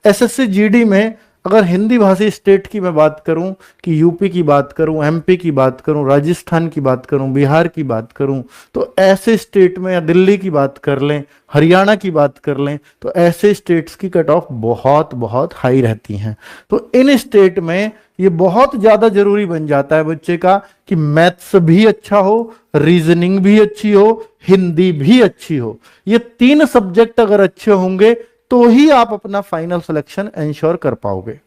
SSC GD में अगर हिंदी भाषी स्टेट की मैं बात करूं, कि यूपी की बात करूं, एमपी की बात करूं, राजस्थान की बात करूं, बिहार की बात करूं, तो ऐसे स्टेट में, या दिल्ली की बात कर लें, हरियाणा की बात कर लें, तो ऐसे स्टेट्स की कट ऑफ बहुत बहुत हाई रहती हैं। तो इन स्टेट में ये बहुत ज्यादा जरूरी बन जाता है बच्चे का कि मैथ्स भी अच्छा हो, रीजनिंग भी अच्छी हो, हिंदी भी अच्छी हो। ये 3 सब्जेक्ट अगर अच्छे होंगे तो ही आप अपना फाइनल सिलेक्शन इंश्योर कर पाओगे।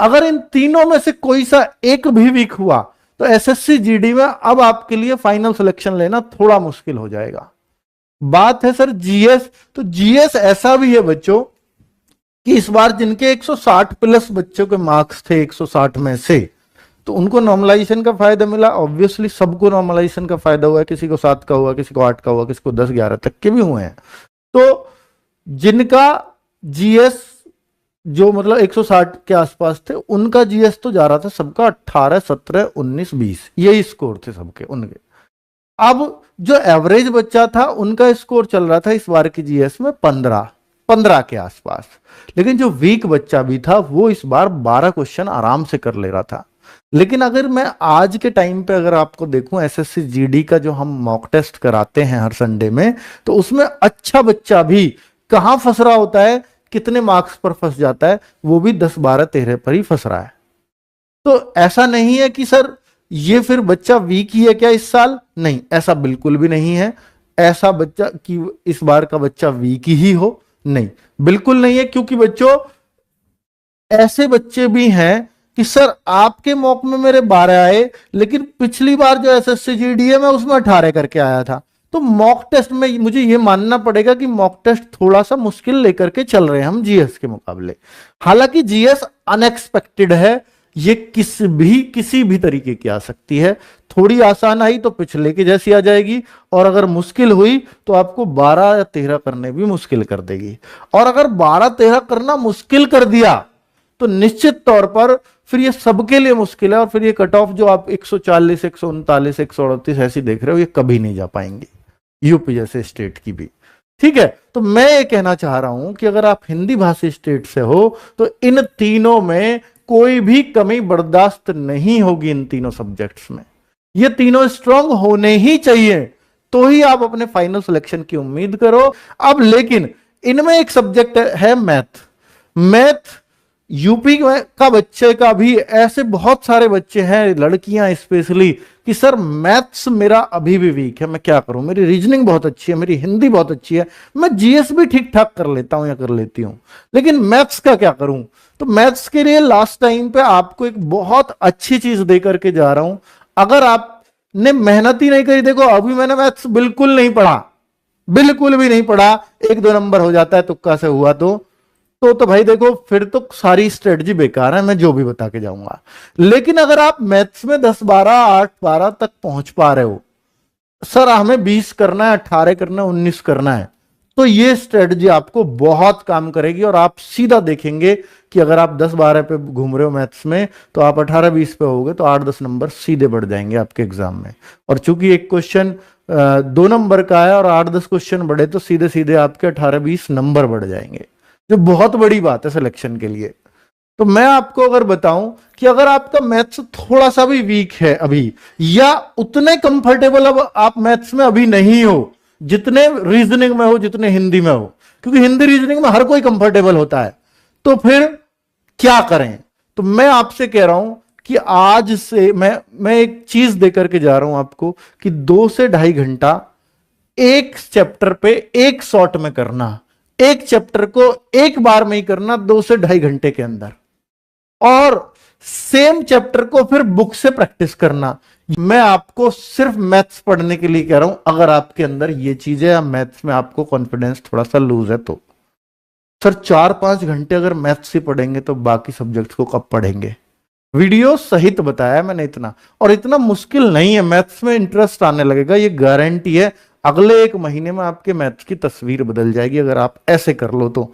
अगर इन तीनों में से कोई सा एक भी वीक हुआ तो एसएससी जीडी में अब आपके लिए फाइनल सिलेक्शन लेना थोड़ा मुश्किल हो जाएगा। बात है सर जीएस, तो जीएस ऐसा भी है बच्चों कि इस बार जिनके 160 प्लस बच्चों के मार्क्स थे 160 में से, तो उनको नॉर्मलाइजेशन का फायदा मिला। ऑब्वियसली सबको नॉर्मलाइजेशन का फायदा हुआ है, किसी को 7 का हुआ, किसी को 8 का हुआ, किसी को 10-11 तक के भी हुए हैं। तो जिनका जीएस जो मतलब 160 के आसपास थे, उनका जीएस तो जा रहा था सबका 18, 17, 19, 20, यही स्कोर थे सबके उनके। अब जो एवरेज बच्चा था उनका स्कोर चल रहा था इस बार की जीएस में 15 के आसपास। लेकिन जो वीक बच्चा भी था वो इस बार 12 क्वेश्चन आराम से कर ले रहा था। लेकिन अगर मैं आज के टाइम पे अगर आपको देखूं, एसएससी जीडी का जो हम मॉक टेस्ट कराते हैं हर संडे में, तो उसमें अच्छा बच्चा भी कहां फंस रहा होता है, कितने मार्क्स पर फंस जाता है, वो भी 10, 12, 13 पर ही फंस रहा है। तो ऐसा नहीं है कि सर ये फिर बच्चा वीक ही है क्या इस साल, नहीं, ऐसा बिल्कुल भी नहीं है। ऐसा बच्चा कि इस बार का बच्चा वीक ही हो, नहीं, बिल्कुल नहीं है। क्योंकि बच्चों ऐसे बच्चे भी हैं कि सर आपके मॉक में मेरे 12 आए, लेकिन पिछली बार जो एसएससी जीडी है मैं उसमें 18 करके आया था। तो मॉक टेस्ट में मुझे यह मानना पड़ेगा कि मॉक टेस्ट थोड़ा सा मुश्किल लेकर के चल रहे हैं हम जीएस के मुकाबले। हालांकि जीएस अनएक्सपेक्टेड है, ये किसी भी तरीके की आ सकती है। थोड़ी आसान आई तो पिछले की जैसी आ जाएगी, और अगर मुश्किल हुई तो आपको 12 या 13 करने भी मुश्किल कर देगी। और अगर 12-13 करना मुश्किल कर दिया तो निश्चित तौर पर फिर ये सबके लिए मुश्किल है, और फिर ये कट ऑफ जो आप 140, 139, 138 ऐसी देख रहे हो, ये कभी नहीं जा पाएंगे यूपी जैसे स्टेट की भी। ठीक है, तो मैं ये कहना चाह रहा हूं कि अगर आप हिंदी भाषी स्टेट से हो तो इन तीनों में कोई भी कमी बर्दाश्त नहीं होगी। इन तीनों सब्जेक्ट्स में ये तीनों स्ट्रांग होने ही चाहिए, तो ही आप अपने फाइनल सिलेक्शन की उम्मीद करो। अब लेकिन इनमें एक सब्जेक्ट है मैथ यूपी का बच्चे का भी, ऐसे बहुत सारे बच्चे हैं, लड़कियां स्पेशली, कि सर मैथ्स मेरा अभी भी वीक है, मैं क्या करूं, मेरी रीजनिंग बहुत अच्छी है, मेरी हिंदी बहुत अच्छी है, मैं जीएस भी ठीक ठाक कर लेता हूं या कर लेती हूं, लेकिन मैथ्स का क्या करूं। तो मैथ्स के लिए लास्ट टाइम पे आपको एक बहुत अच्छी चीज दे करके जा रहा हूं। अगर आपने मेहनत ही नहीं करी, देखो अभी मैंने मैथ्स बिल्कुल नहीं पढ़ा, बिल्कुल भी नहीं पढ़ा, 1-2 नंबर हो जाता है तुक्का से हुआ तो भाई देखो फिर तो सारी स्ट्रेटजी बेकार है, मैं जो भी बता के जाऊंगा। लेकिन अगर आप मैथ्स में 10, 12, 8, 12 तक पहुंच पा रहे हो, सर हमें 20 करना है, 18 करना है, 19 करना है, तो ये स्ट्रेटजी आपको बहुत काम करेगी। और आप सीधा देखेंगे कि अगर आप 10-12 पे घूम रहे हो मैथ्स में, तो आप 18-20 पे होगे तो 8-10 नंबर सीधे बढ़ जाएंगे आपके एग्जाम में। और चूंकि एक क्वेश्चन 2 नंबर का है और 8-10 क्वेश्चन बढ़े, तो सीधे सीधे आपके 18-20 नंबर बढ़ जाएंगे, जो बहुत बड़ी बात है सिलेक्शन के लिए। तो मैं आपको अगर बताऊं कि अगर आपका मैथ्स थोड़ा सा भी वीक है अभी, या उतने कंफर्टेबल अब आप मैथ्स में अभी नहीं हो जितने रीजनिंग में हो, जितने हिंदी में हो, क्योंकि हिंदी रीजनिंग में हर कोई कंफर्टेबल होता है, तो फिर क्या करें। तो मैं आपसे कह रहा हूं कि आज से मैं एक चीज देकर के जा रहा हूं आपको कि 2 से 2.5 घंटा एक चैप्टर पे एक शॉट में करना, एक चैप्टर को एक बार में ही करना 2 से 2.5 घंटे के अंदर, और सेम चैप्टर को फिर बुक से प्रैक्टिस करना। मैं आपको सिर्फ मैथ्स पढ़ने के लिए कह रहा हूं, अगर आपके अंदर ये चीज है या मैथ्स में आपको कॉन्फिडेंस थोड़ा सा लूज है तो। सर 4-5 घंटे अगर मैथ्स ही पढ़ेंगे तो बाकी सब्जेक्ट्स को कब पढ़ेंगे। वीडियो सहित बताया मैंने इतना, और इतना मुश्किल नहीं है, मैथ्स में इंटरेस्ट आने लगेगा, ये गारंटी है। अगले 1 महीने में आपके मैथ्स की तस्वीर बदल जाएगी अगर आप ऐसे कर लो तो।